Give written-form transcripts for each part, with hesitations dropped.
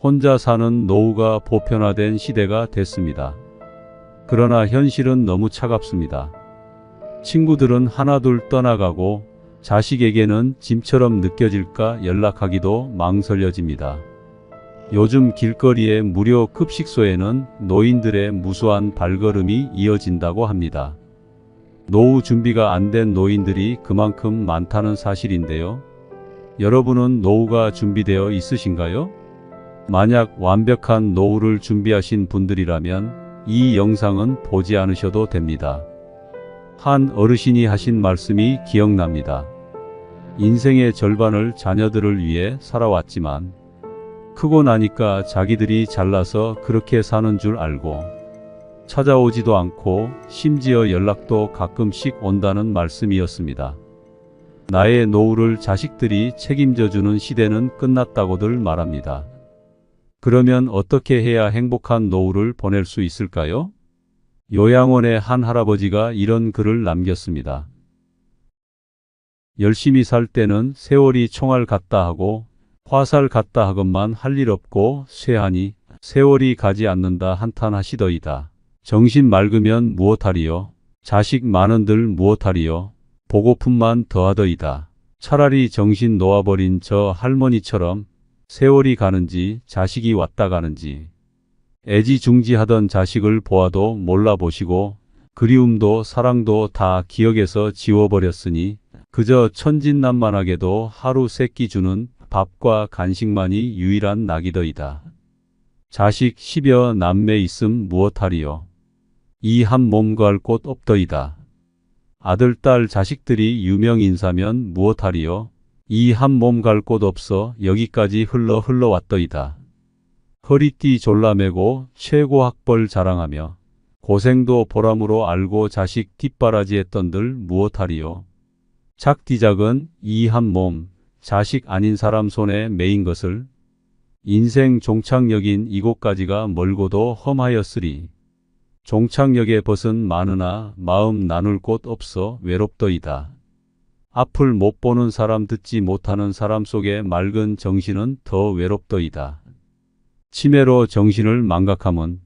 혼자 사는 노후가 보편화된 시대가 됐습니다. 그러나 현실은 너무 차갑습니다. 친구들은 하나둘 떠나가고 자식에게는 짐처럼 느껴질까 연락하기도 망설여집니다. 요즘 길거리의 무료 급식소에는 노인들의 무수한 발걸음이 이어진다고 합니다. 노후 준비가 안 된 노인들이 그만큼 많다는 사실인데요. 여러분은 노후가 준비되어 있으신가요? 만약 완벽한 노후를 준비하신 분들이라면 이 영상은 보지 않으셔도 됩니다. 한 어르신이 하신 말씀이 기억납니다. 인생의 절반을 자녀들을 위해 살아왔지만 크고 나니까 자기들이 잘나서 그렇게 사는 줄 알고 찾아오지도 않고 심지어 연락도 가끔씩 온다는 말씀이었습니다. 나의 노후를 자식들이 책임져주는 시대는 끝났다고들 말합니다. 그러면 어떻게 해야 행복한 노후를 보낼 수 있을까요? 요양원의 한 할아버지가 이런 글을 남겼습니다. 열심히 살 때는 세월이 총알 같다 하고 화살 같다 하건만 할 일 없고 쇠하니 세월이 가지 않는다 한탄하시더이다. 정신 맑으면 무엇하리요? 자식 많은들 무엇하리요? 보고품만 더하더이다. 차라리 정신 놓아버린 저 할머니처럼 세월이 가는지 자식이 왔다 가는지 애지중지하던 자식을 보아도 몰라보시고 그리움도 사랑도 다 기억에서 지워버렸으니 그저 천진난만하게도 하루 세끼 주는 밥과 간식만이 유일한 낙이더이다. 자식 10여 남매 있음 무엇하리요? 이 한 몸 구할 곳 없더이다. 아들 딸 자식들이 유명인사면 무엇하리요? 이 한 몸 갈 곳 없어 여기까지 흘러왔더이다. 허리띠 졸라매고 최고 학벌 자랑하며 고생도 보람으로 알고 자식 뒷바라지했던들 무엇하리요? 작디작은 이 한 몸, 자식 아닌 사람 손에 매인 것을 인생 종착역인 이곳까지가 멀고도 험하였으리. 종착역에 벗은 많으나 마음 나눌 곳 없어 외롭더이다. 앞을 못 보는 사람 듣지 못하는 사람 속에 맑은 정신은 더 외롭더이다. 치매로 정신을 망각함은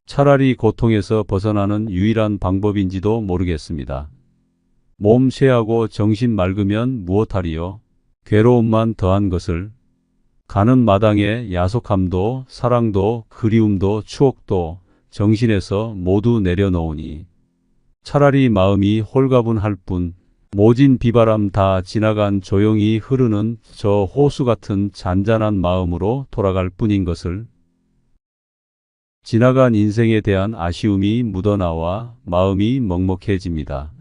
차라리 고통에서 벗어나는 유일한 방법인지도 모르겠습니다. 몸 쇠하고 정신 맑으면 무엇하리요? 괴로움만 더한 것을 가는 마당에 야속함도 사랑도 그리움도 추억도 정신에서 모두 내려놓으니 차라리 마음이 홀가분할 뿐 모진 비바람 다 지나간 조용히 흐르는 저 호수 같은 잔잔한 마음으로 돌아갈 뿐인 것을 지나간 인생에 대한 아쉬움이 묻어나와 마음이 먹먹해집니다.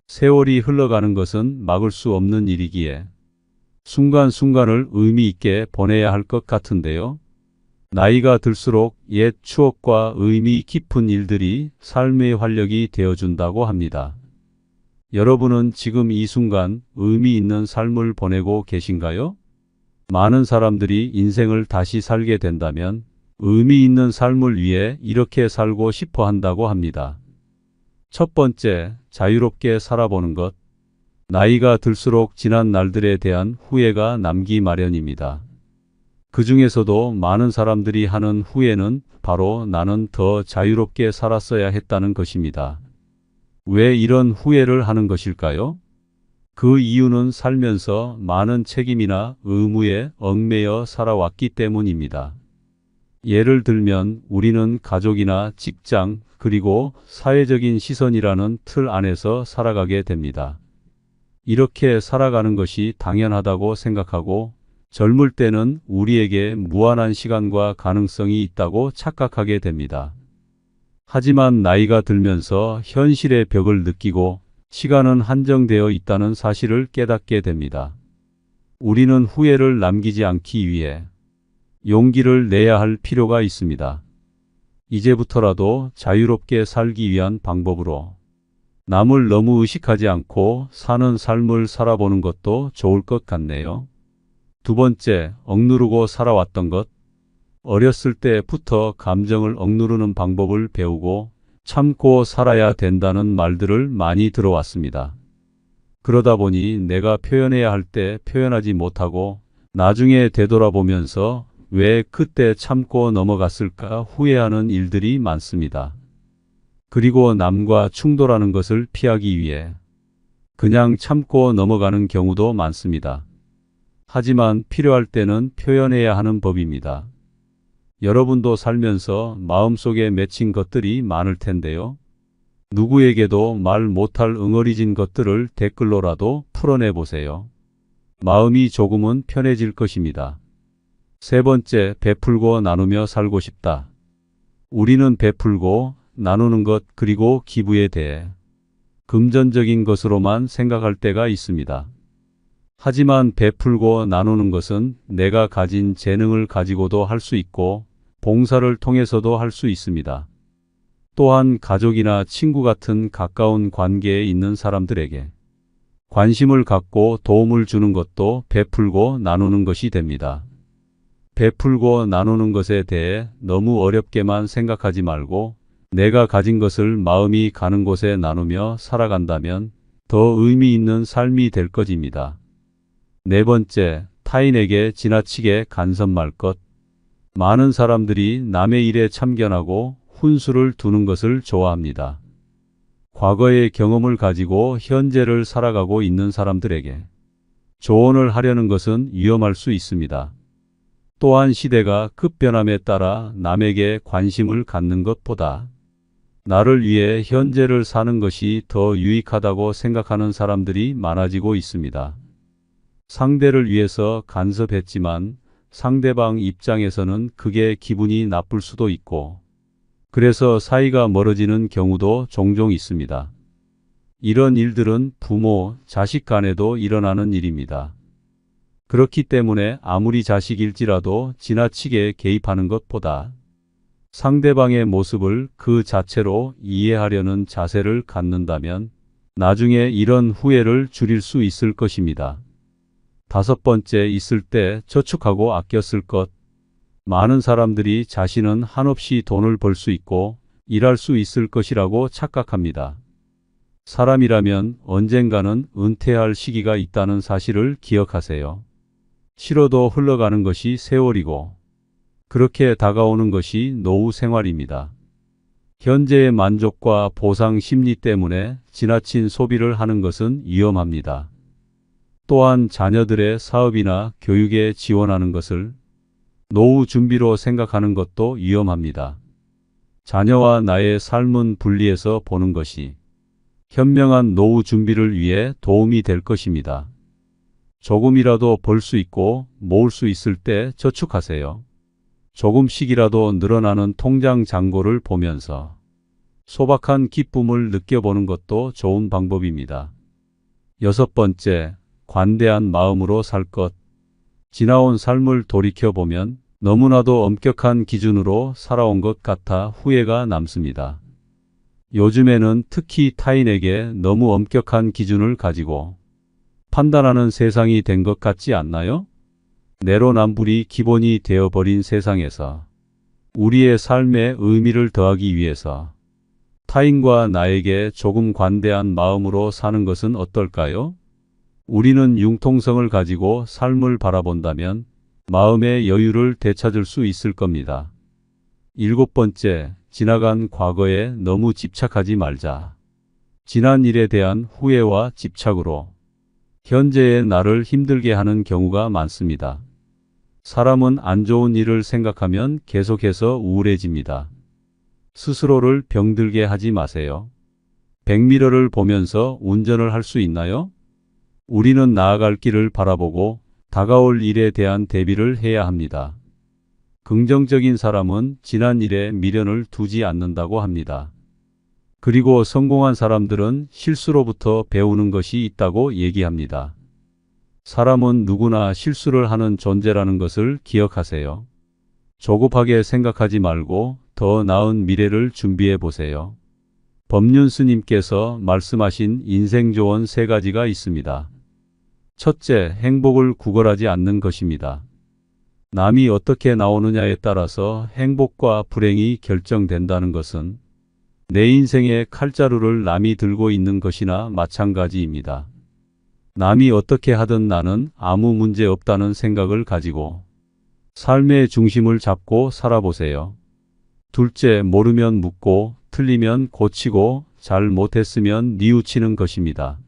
세월이 흘러가는 것은 막을 수 없는 일이기에 순간순간을 의미 있게 보내야 할 것 같은데요. 나이가 들수록 옛 추억과 의미 깊은 일들이 삶의 활력이 되어준다고 합니다. 여러분은 지금 이 순간 의미 있는 삶을 보내고 계신가요? 많은 사람들이 인생을 다시 살게 된다면 의미 있는 삶을 위해 이렇게 살고 싶어 한다고 합니다. 첫 번째, 자유롭게 살아보는 것. 나이가 들수록 지난 날들에 대한 후회가 남기 마련입니다. 그 중에서도 많은 사람들이 하는 후회는 바로 나는 더 자유롭게 살았어야 했다는 것입니다. 왜 이런 후회를 하는 것일까요? 그 이유는 살면서 많은 책임이나 의무에 얽매여 살아왔기 때문입니다. 예를 들면 우리는 가족이나 직장 그리고 사회적인 시선이라는 틀 안에서 살아가게 됩니다. 이렇게 살아가는 것이 당연하다고 생각하고 젊을 때는 우리에게 무한한 시간과 가능성이 있다고 착각하게 됩니다. 하지만 나이가 들면서 현실의 벽을 느끼고 시간은 한정되어 있다는 사실을 깨닫게 됩니다. 우리는 후회를 남기지 않기 위해 용기를 내야 할 필요가 있습니다. 이제부터라도 자유롭게 살기 위한 방법으로 남을 너무 의식하지 않고 사는 삶을 살아보는 것도 좋을 것 같네요. 두 번째, 억누르고 살아왔던 것. 어렸을 때부터 감정을 억누르는 방법을 배우고 참고 살아야 된다는 말들을 많이 들어왔습니다. 그러다 보니 내가 표현해야 할 때 표현하지 못하고 나중에 되돌아보면서 왜 그때 참고 넘어갔을까 후회하는 일들이 많습니다. 그리고 남과 충돌하는 것을 피하기 위해 그냥 참고 넘어가는 경우도 많습니다. 하지만 필요할 때는 표현해야 하는 법입니다. 여러분도 살면서 마음속에 맺힌 것들이 많을 텐데요. 누구에게도 말 못할 응어리진 것들을 댓글로라도 풀어내 보세요. 마음이 조금은 편해질 것입니다. 세 번째, 베풀고 나누며 살고 싶다. 우리는 베풀고 나누는 것 그리고 기부에 대해 금전적인 것으로만 생각할 때가 있습니다. 하지만 베풀고 나누는 것은 내가 가진 재능을 가지고도 할 수 있고 봉사를 통해서도 할 수 있습니다. 또한 가족이나 친구 같은 가까운 관계에 있는 사람들에게 관심을 갖고 도움을 주는 것도 베풀고 나누는 것이 됩니다. 베풀고 나누는 것에 대해 너무 어렵게만 생각하지 말고 내가 가진 것을 마음이 가는 곳에 나누며 살아간다면 더 의미 있는 삶이 될 것입니다. 네 번째, 타인에게 지나치게 간섭 말 것. 많은 사람들이 남의 일에 참견하고 훈수를 두는 것을 좋아합니다. 과거의 경험을 가지고 현재를 살아가고 있는 사람들에게 조언을 하려는 것은 위험할 수 있습니다. 또한 시대가 급변함에 따라 남에게 관심을 갖는 것보다 나를 위해 현재를 사는 것이 더 유익하다고 생각하는 사람들이 많아지고 있습니다. 상대를 위해서 간섭했지만 상대방 입장에서는 그게 기분이 나쁠 수도 있고 그래서 사이가 멀어지는 경우도 종종 있습니다. 이런 일들은 부모, 자식 간에도 일어나는 일입니다. 그렇기 때문에 아무리 자식일지라도 지나치게 개입하는 것보다 상대방의 모습을 그 자체로 이해하려는 자세를 갖는다면 나중에 이런 후회를 줄일 수 있을 것입니다. 다섯 번째, 있을 때 저축하고 아껴 쓸 것. 많은 사람들이 자신은 한없이 돈을 벌 수 있고 일할 수 있을 것이라고 착각합니다. 사람이라면 언젠가는 은퇴할 시기가 있다는 사실을 기억하세요. 싫어도 흘러가는 것이 세월이고 그렇게 다가오는 것이 노후 생활입니다. 현재의 만족과 보상 심리 때문에 지나친 소비를 하는 것은 위험합니다. 또한 자녀들의 사업이나 교육에 지원하는 것을 노후 준비로 생각하는 것도 위험합니다. 자녀와 나의 삶은 분리해서 보는 것이 현명한 노후 준비를 위해 도움이 될 것입니다. 조금이라도 벌 수 있고 모을 수 있을 때 저축하세요. 조금씩이라도 늘어나는 통장 잔고를 보면서 소박한 기쁨을 느껴보는 것도 좋은 방법입니다. 여섯 번째, 관대한 마음으로 살 것. 지나온 삶을 돌이켜보면 너무나도 엄격한 기준으로 살아온 것 같아 후회가 남습니다. 요즘에는 특히 타인에게 너무 엄격한 기준을 가지고 판단하는 세상이 된 것 같지 않나요? 내로남불이 기본이 되어버린 세상에서 우리의 삶에 의미를 더하기 위해서 타인과 나에게 조금 관대한 마음으로 사는 것은 어떨까요? 우리는 융통성을 가지고 삶을 바라본다면 마음의 여유를 되찾을 수 있을 겁니다. 일곱 번째, 지나간 과거에 너무 집착하지 말자. 지난 일에 대한 후회와 집착으로 현재의 나를 힘들게 하는 경우가 많습니다. 사람은 안 좋은 일을 생각하면 계속해서 우울해집니다. 스스로를 병들게 하지 마세요. 백미러를 보면서 운전을 할 수 있나요? 우리는 나아갈 길을 바라보고 다가올 일에 대한 대비를 해야 합니다. 긍정적인 사람은 지난 일에 미련을 두지 않는다고 합니다. 그리고 성공한 사람들은 실수로부터 배우는 것이 있다고 얘기합니다. 사람은 누구나 실수를 하는 존재라는 것을 기억하세요. 조급하게 생각하지 말고 더 나은 미래를 준비해 보세요. 법륜 스님께서 말씀하신 인생 조언 3가지가 있습니다. 첫째, 행복을 구걸하지 않는 것입니다. 남이 어떻게 나오느냐에 따라서 행복과 불행이 결정된다는 것은 내 인생의 칼자루를 남이 들고 있는 것이나 마찬가지입니다. 남이 어떻게 하든 나는 아무 문제 없다는 생각을 가지고 삶의 중심을 잡고 살아보세요. 둘째, 모르면 묻고, 틀리면 고치고, 잘 못했으면 뉘우치는 것입니다.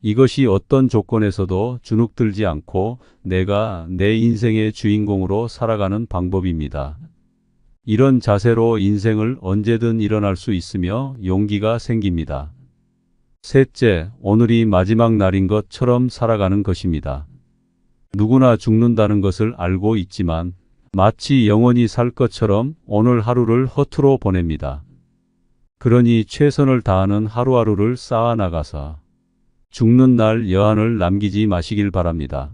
이것이 어떤 조건에서도 주눅들지 않고 내가 내 인생의 주인공으로 살아가는 방법입니다. 이런 자세로 인생을 언제든 일어날 수 있으며 용기가 생깁니다. 셋째, 오늘이 마지막 날인 것처럼 살아가는 것입니다. 누구나 죽는다는 것을 알고 있지만 마치 영원히 살 것처럼 오늘 하루를 허투루 보냅니다. 그러니 최선을 다하는 하루하루를 쌓아나가서 죽는 날 여한을 남기지 마시길 바랍니다.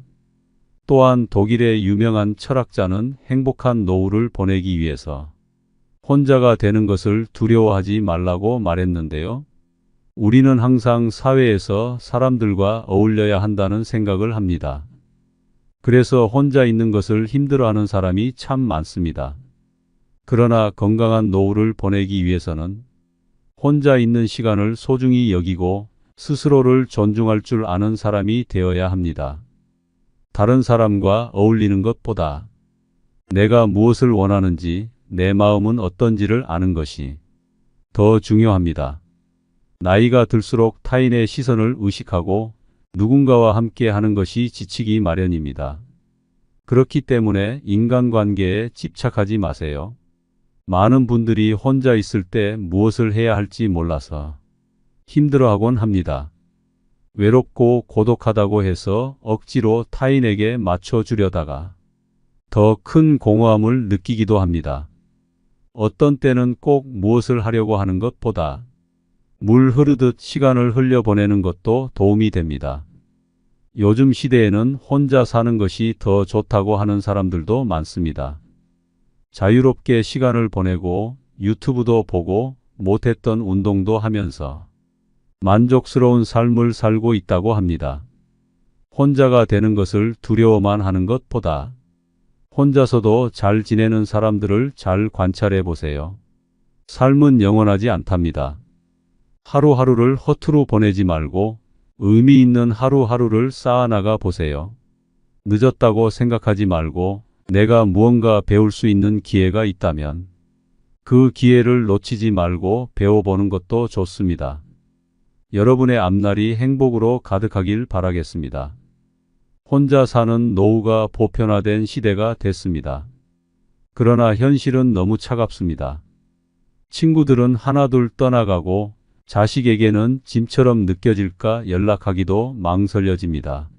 또한 독일의 유명한 철학자는 행복한 노후를 보내기 위해서 혼자가 되는 것을 두려워하지 말라고 말했는데요. 우리는 항상 사회에서 사람들과 어울려야 한다는 생각을 합니다. 그래서 혼자 있는 것을 힘들어하는 사람이 참 많습니다. 그러나 건강한 노후를 보내기 위해서는 혼자 있는 시간을 소중히 여기고 스스로를 존중할 줄 아는 사람이 되어야 합니다. 다른 사람과 어울리는 것보다 내가 무엇을 원하는지, 내 마음은 어떤지를 아는 것이 더 중요합니다. 나이가 들수록 타인의 시선을 의식하고 누군가와 함께 하는 것이 지치기 마련입니다. 그렇기 때문에 인간관계에 집착하지 마세요. 많은 분들이 혼자 있을 때 무엇을 해야 할지 몰라서 힘들어하곤 합니다. 외롭고 고독하다고 해서 억지로 타인에게 맞춰주려다가 더 큰 공허함을 느끼기도 합니다. 어떤 때는 꼭 무엇을 하려고 하는 것보다 물 흐르듯 시간을 흘려보내는 것도 도움이 됩니다. 요즘 시대에는 혼자 사는 것이 더 좋다고 하는 사람들도 많습니다. 자유롭게 시간을 보내고 유튜브도 보고 못했던 운동도 하면서 만족스러운 삶을 살고 있다고 합니다. 혼자가 되는 것을 두려워만 하는 것보다 혼자서도 잘 지내는 사람들을 잘 관찰해 보세요. 삶은 영원하지 않답니다. 하루하루를 허투루 보내지 말고 의미 있는 하루하루를 쌓아나가 보세요. 늦었다고 생각하지 말고 내가 무언가 배울 수 있는 기회가 있다면 그 기회를 놓치지 말고 배워보는 것도 좋습니다. 여러분의 앞날이 행복으로 가득하길 바라겠습니다. 혼자 사는 노후가 보편화된 시대가 됐습니다. 그러나 현실은 너무 차갑습니다. 친구들은 하나둘 떠나가고 자식에게는 짐처럼 느껴질까 연락하기도 망설여집니다.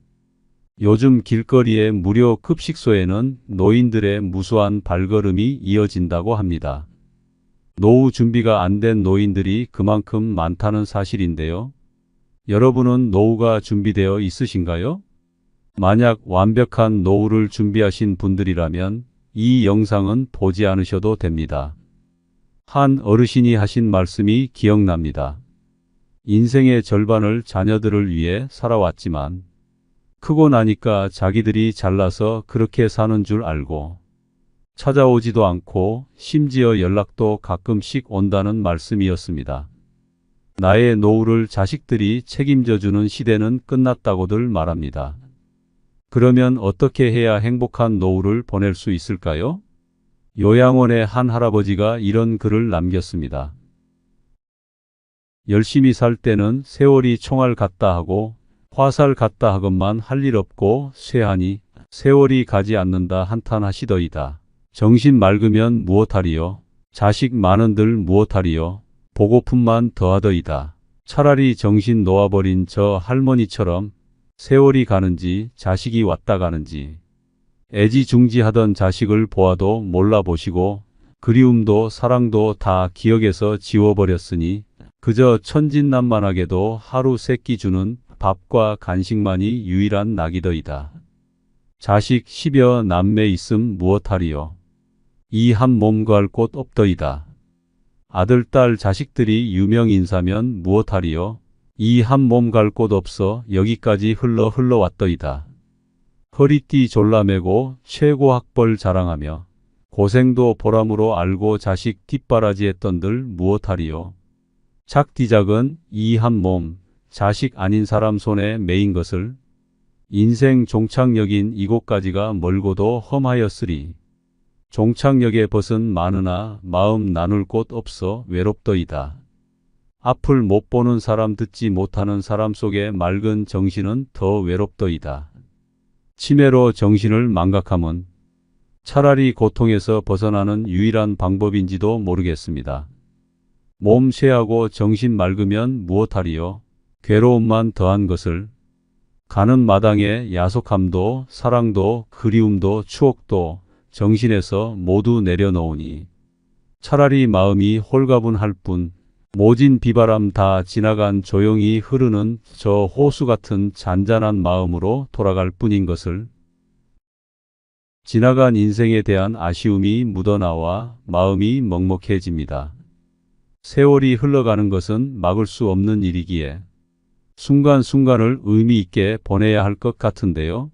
요즘 길거리의 무료 급식소에는 노인들의 무수한 발걸음이 이어진다고 합니다. 노후 준비가 안 된 노인들이 그만큼 많다는 사실인데요. 여러분은 노후가 준비되어 있으신가요? 만약 완벽한 노후를 준비하신 분들이라면 이 영상은 보지 않으셔도 됩니다. 한 어르신이 하신 말씀이 기억납니다. 인생의 절반을 자녀들을 위해 살아왔지만 크고 나니까 자기들이 잘나서 그렇게 사는 줄 알고 찾아오지도 않고 심지어 연락도 가끔씩 온다는 말씀이었습니다. 나의 노후를 자식들이 책임져주는 시대는 끝났다고들 말합니다. 그러면 어떻게 해야 행복한 노후를 보낼 수 있을까요? 요양원의 한 할아버지가 이런 글을 남겼습니다. 열심히 살 때는 세월이 총알 같다 하고 화살 같다 하건만 할 일 없고 쇠하니 세월이 가지 않는다 한탄하시더이다. 정신 맑으면 무엇하리요? 자식 많은들 무엇하리요? 보고품만 더하더이다. 차라리 정신 놓아버린 저 할머니처럼 세월이 가는지 자식이 왔다 가는지 애지중지하던 자식을 보아도 몰라보시고 그리움도 사랑도 다 기억에서 지워버렸으니 그저 천진난만하게도 하루 세끼 주는 밥과 간식만이 유일한 낙이더이다. 자식 10여 남매 있음 무엇하리요? 이 한 몸 구할 곳 없더이다. 아들, 딸, 자식들이 유명인사면 무엇하리요? 이 한 몸 갈 곳 없어 여기까지 흘러왔더이다. 허리띠 졸라매고 최고 학벌 자랑하며 고생도 보람으로 알고 자식 뒷바라지했던들 무엇하리요? 작디작은 이 한 몸, 자식 아닌 사람 손에 매인 것을 인생 종착역인 이곳까지가 멀고도 험하였으리. 종착역에 벗은 많으나 마음 나눌 곳 없어 외롭더이다. 앞을 못 보는 사람 듣지 못하는 사람 속에 맑은 정신은 더 외롭더이다. 치매로 정신을 망각함은 차라리 고통에서 벗어나는 유일한 방법인지도 모르겠습니다. 몸 쇠하고 정신 맑으면 무엇하리요? 괴로움만 더한 것을. 가는 마당에 야속함도 사랑도 그리움도 추억도 정신에서 모두 내려놓으니 차라리 마음이 홀가분할 뿐 모진 비바람 다 지나간 조용히 흐르는 저 호수 같은 잔잔한 마음으로 돌아갈 뿐인 것을. 지나간 인생에 대한 아쉬움이 묻어나와 마음이 먹먹해집니다. 세월이 흘러가는 것은 막을 수 없는 일이기에 순간순간을 의미 있게 보내야 할 것 같은데요.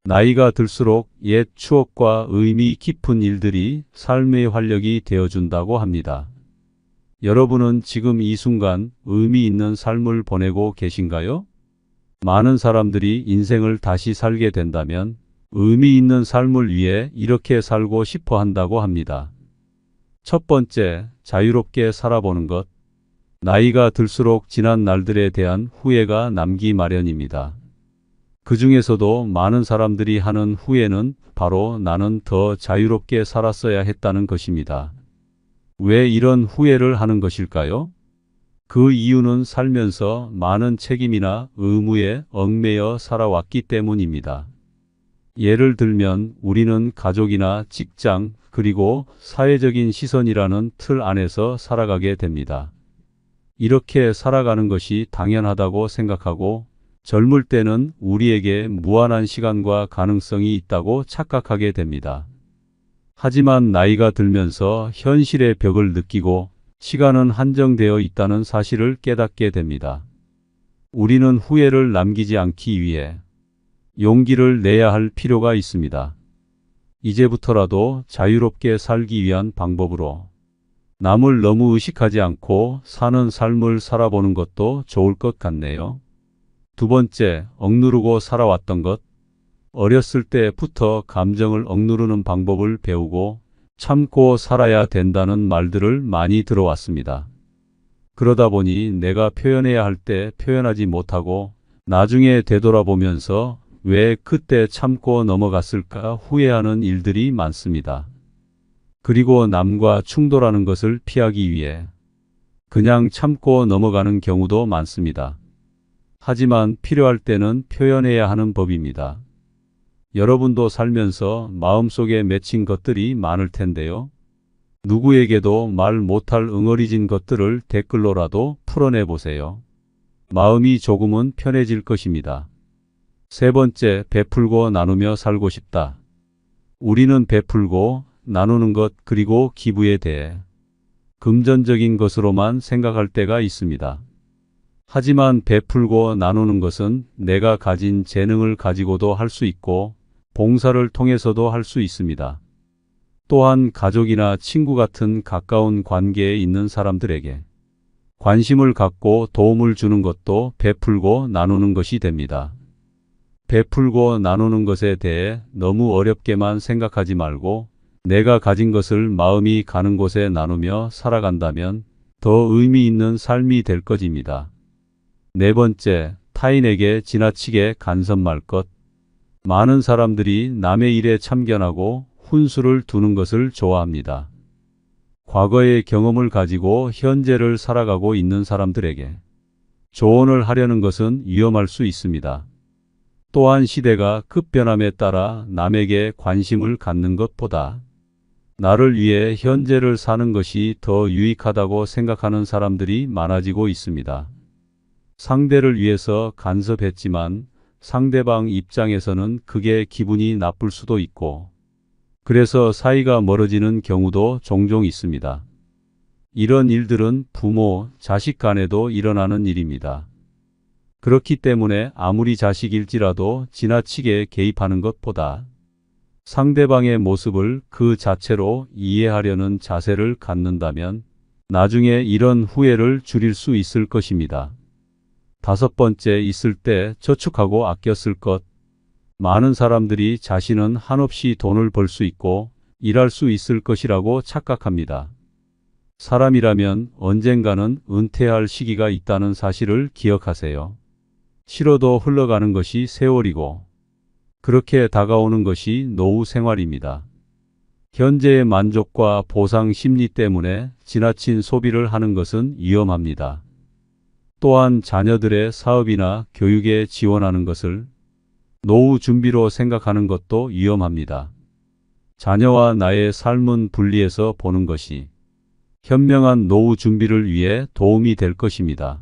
나이가 들수록 옛 추억과 의미 깊은 일들이 삶의 활력이 되어준다고 합니다. 여러분은 지금 이 순간 의미 있는 삶을 보내고 계신가요? 많은 사람들이 인생을 다시 살게 된다면 의미 있는 삶을 위해 이렇게 살고 싶어 한다고 합니다. 첫 번째, 자유롭게 살아보는 것. 나이가 들수록 지난 날들에 대한 후회가 남기 마련입니다. 그 중에서도 많은 사람들이 하는 후회는 바로 나는 더 자유롭게 살았어야 했다는 것입니다. 왜 이런 후회를 하는 것일까요? 그 이유는 살면서 많은 책임이나 의무에 얽매여 살아왔기 때문입니다. 예를 들면 우리는 가족이나 직장 그리고 사회적인 시선이라는 틀 안에서 살아가게 됩니다. 이렇게 살아가는 것이 당연하다고 생각하고 젊을 때는 우리에게 무한한 시간과 가능성이 있다고 착각하게 됩니다. 하지만 나이가 들면서 현실의 벽을 느끼고 시간은 한정되어 있다는 사실을 깨닫게 됩니다. 우리는 후회를 남기지 않기 위해 용기를 내야 할 필요가 있습니다. 이제부터라도 자유롭게 살기 위한 방법으로 남을 너무 의식하지 않고 사는 삶을 살아보는 것도 좋을 것 같네요. 두 번째, 억누르고 살아왔던 것. 어렸을 때부터 감정을 억누르는 방법을 배우고 참고 살아야 된다는 말들을 많이 들어왔습니다. 그러다 보니 내가 표현해야 할 때 표현하지 못하고 나중에 되돌아보면서 왜 그때 참고 넘어갔을까 후회하는 일들이 많습니다. 그리고 남과 충돌하는 것을 피하기 위해 그냥 참고 넘어가는 경우도 많습니다. 하지만 필요할 때는 표현해야 하는 법입니다. 여러분도 살면서 마음속에 맺힌 것들이 많을 텐데요. 누구에게도 말 못할 응어리진 것들을 댓글로라도 풀어내 보세요. 마음이 조금은 편해질 것입니다. 세 번째, 베풀고 나누며 살고 싶다. 우리는 베풀고 나누는 것 그리고 기부에 대해 금전적인 것으로만 생각할 때가 있습니다. 하지만 베풀고 나누는 것은 내가 가진 재능을 가지고도 할 수 있고 봉사를 통해서도 할 수 있습니다. 또한 가족이나 친구 같은 가까운 관계에 있는 사람들에게 관심을 갖고 도움을 주는 것도 베풀고 나누는 것이 됩니다. 베풀고 나누는 것에 대해 너무 어렵게만 생각하지 말고 내가 가진 것을 마음이 가는 곳에 나누며 살아간다면 더 의미 있는 삶이 될 것입니다. 네 번째, 타인에게 지나치게 간섭 말 것. 많은 사람들이 남의 일에 참견하고 훈수를 두는 것을 좋아합니다. 과거의 경험을 가지고 현재를 살아가고 있는 사람들에게 조언을 하려는 것은 위험할 수 있습니다. 또한 시대가 급변함에 따라 남에게 관심을 갖는 것보다 나를 위해 현재를 사는 것이 더 유익하다고 생각하는 사람들이 많아지고 있습니다. 상대를 위해서 간섭했지만 상대방 입장에서는 그게 기분이 나쁠 수도 있고 그래서 사이가 멀어지는 경우도 종종 있습니다. 이런 일들은 부모, 자식 간에도 일어나는 일입니다. 그렇기 때문에 아무리 자식일지라도 지나치게 개입하는 것보다 상대방의 모습을 그 자체로 이해하려는 자세를 갖는다면 나중에 이런 후회를 줄일 수 있을 것입니다. 다섯 번째, 있을 때 저축하고 아껴 쓸 것. 많은 사람들이 자신은 한없이 돈을 벌 수 있고 일할 수 있을 것이라고 착각합니다. 사람이라면 언젠가는 은퇴할 시기가 있다는 사실을 기억하세요. 싫어도 흘러가는 것이 세월이고 그렇게 다가오는 것이 노후 생활입니다. 현재의 만족과 보상 심리 때문에 지나친 소비를 하는 것은 위험합니다. 또한 자녀들의 사업이나 교육에 지원하는 것을 노후 준비로 생각하는 것도 위험합니다. 자녀와 나의 삶은 분리해서 보는 것이 현명한 노후 준비를 위해 도움이 될 것입니다.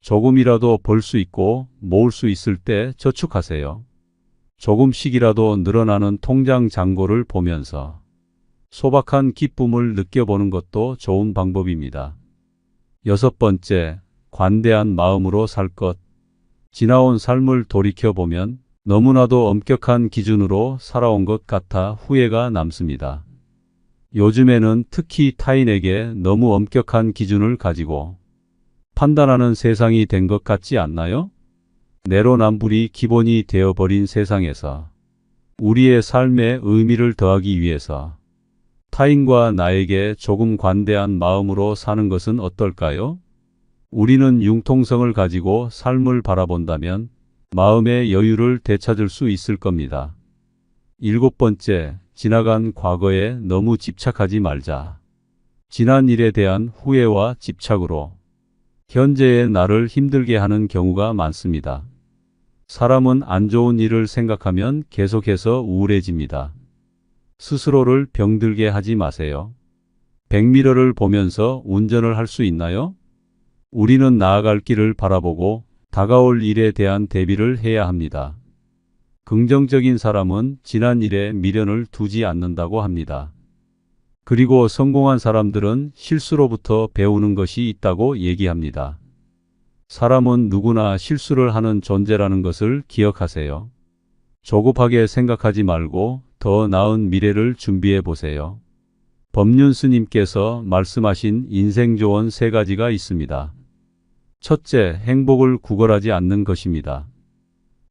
조금이라도 벌 수 있고 모을 수 있을 때 저축하세요. 조금씩이라도 늘어나는 통장 잔고를 보면서 소박한 기쁨을 느껴보는 것도 좋은 방법입니다. 6번째, 관대한 마음으로 살 것. 지나온 삶을 돌이켜보면 너무나도 엄격한 기준으로 살아온 것 같아 후회가 남습니다. 요즘에는 특히 타인에게 너무 엄격한 기준을 가지고 판단하는 세상이 된 것 같지 않나요? 내로남불이 기본이 되어버린 세상에서 우리의 삶에 의미를 더하기 위해서 타인과 나에게 조금 관대한 마음으로 사는 것은 어떨까요? 우리는 융통성을 가지고 삶을 바라본다면 마음의 여유를 되찾을 수 있을 겁니다. 7번째, 지나간 과거에 너무 집착하지 말자. 지난 일에 대한 후회와 집착으로 현재의 나를 힘들게 하는 경우가 많습니다. 사람은 안 좋은 일을 생각하면 계속해서 우울해집니다. 스스로를 병들게 하지 마세요. 백미러를 보면서 운전을 할 수 있나요? 우리는 나아갈 길을 바라보고 다가올 일에 대한 대비를 해야 합니다. 긍정적인 사람은 지난 일에 미련을 두지 않는다고 합니다. 그리고 성공한 사람들은 실수로부터 배우는 것이 있다고 얘기합니다. 사람은 누구나 실수를 하는 존재라는 것을 기억하세요. 조급하게 생각하지 말고 더 나은 미래를 준비해 보세요. 법륜 스님께서 말씀하신 인생 조언 3가지가 있습니다. 첫째, 행복을 구걸하지 않는 것입니다.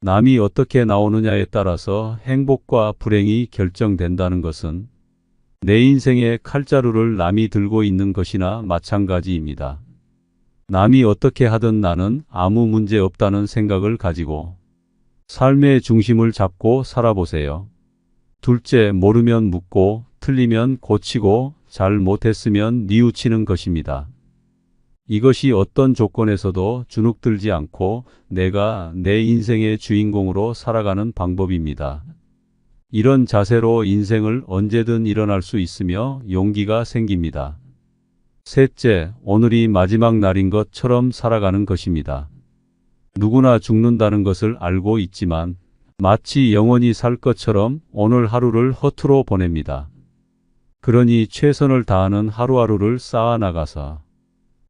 남이 어떻게 나오느냐에 따라서 행복과 불행이 결정된다는 것은 내 인생의 칼자루를 남이 들고 있는 것이나 마찬가지입니다. 남이 어떻게 하든 나는 아무 문제 없다는 생각을 가지고 삶의 중심을 잡고 살아보세요. 둘째, 모르면 묻고 틀리면 고치고 잘 못했으면 뉘우치는 것입니다. 이것이 어떤 조건에서도 주눅들지 않고 내가 내 인생의 주인공으로 살아가는 방법입니다. 이런 자세로 인생을 언제든 일어날 수 있으며 용기가 생깁니다. 셋째, 오늘이 마지막 날인 것처럼 살아가는 것입니다. 누구나 죽는다는 것을 알고 있지만 마치 영원히 살 것처럼 오늘 하루를 허투루 보냅니다. 그러니 최선을 다하는 하루하루를 쌓아나가서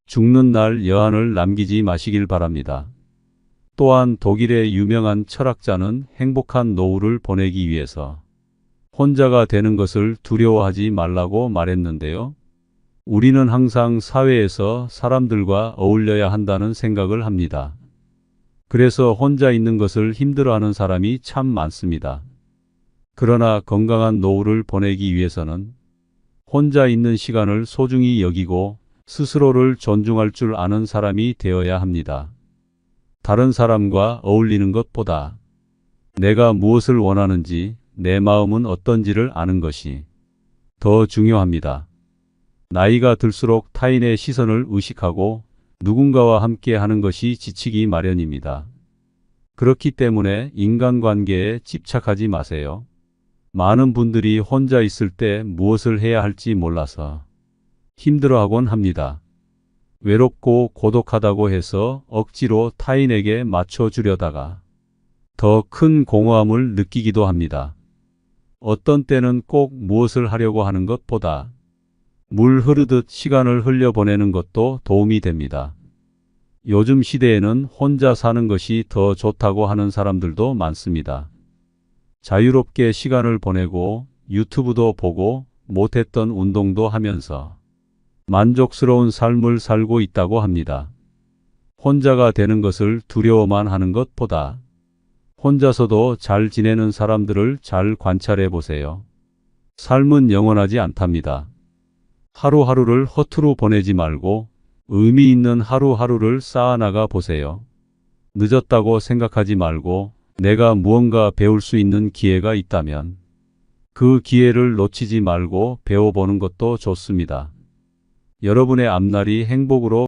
죽는 날 여한을 남기지 마시길 바랍니다. 또한 독일의 유명한 철학자는 행복한 노후를 보내기 위해서 혼자가 되는 것을 두려워하지 말라고 말했는데요. 우리는 항상 사회에서 사람들과 어울려야 한다는 생각을 합니다. 그래서 혼자 있는 것을 힘들어하는 사람이 참 많습니다. 그러나 건강한 노후를 보내기 위해서는 혼자 있는 시간을 소중히 여기고 스스로를 존중할 줄 아는 사람이 되어야 합니다. 다른 사람과 어울리는 것보다 내가 무엇을 원하는지, 내 마음은 어떤지를 아는 것이 더 중요합니다. 나이가 들수록 타인의 시선을 의식하고 누군가와 함께 하는 것이 지치기 마련입니다. 그렇기 때문에 인간관계에 집착하지 마세요. 많은 분들이 혼자 있을 때 무엇을 해야 할지 몰라서 힘들어하곤 합니다. 외롭고 고독하다고 해서 억지로 타인에게 맞춰주려다가 더 큰 공허함을 느끼기도 합니다. 어떤 때는 꼭 무엇을 하려고 하는 것보다 물 흐르듯 시간을 흘려보내는 것도 도움이 됩니다. 요즘 시대에는 혼자 사는 것이 더 좋다고 하는 사람들도 많습니다. 자유롭게 시간을 보내고 유튜브도 보고 못했던 운동도 하면서 만족스러운 삶을 살고 있다고 합니다. 혼자가 되는 것을 두려워만 하는 것보다 혼자서도 잘 지내는 사람들을 잘 관찰해 보세요. 삶은 영원하지 않답니다. 하루하루를 허투루 보내지 말고 의미 있는 하루하루를 쌓아나가 보세요. 늦었다고 생각하지 말고 내가 무언가 배울 수 있는 기회가 있다면 그 기회를 놓치지 말고 배워보는 것도 좋습니다. 여러분의 앞날이 행복으로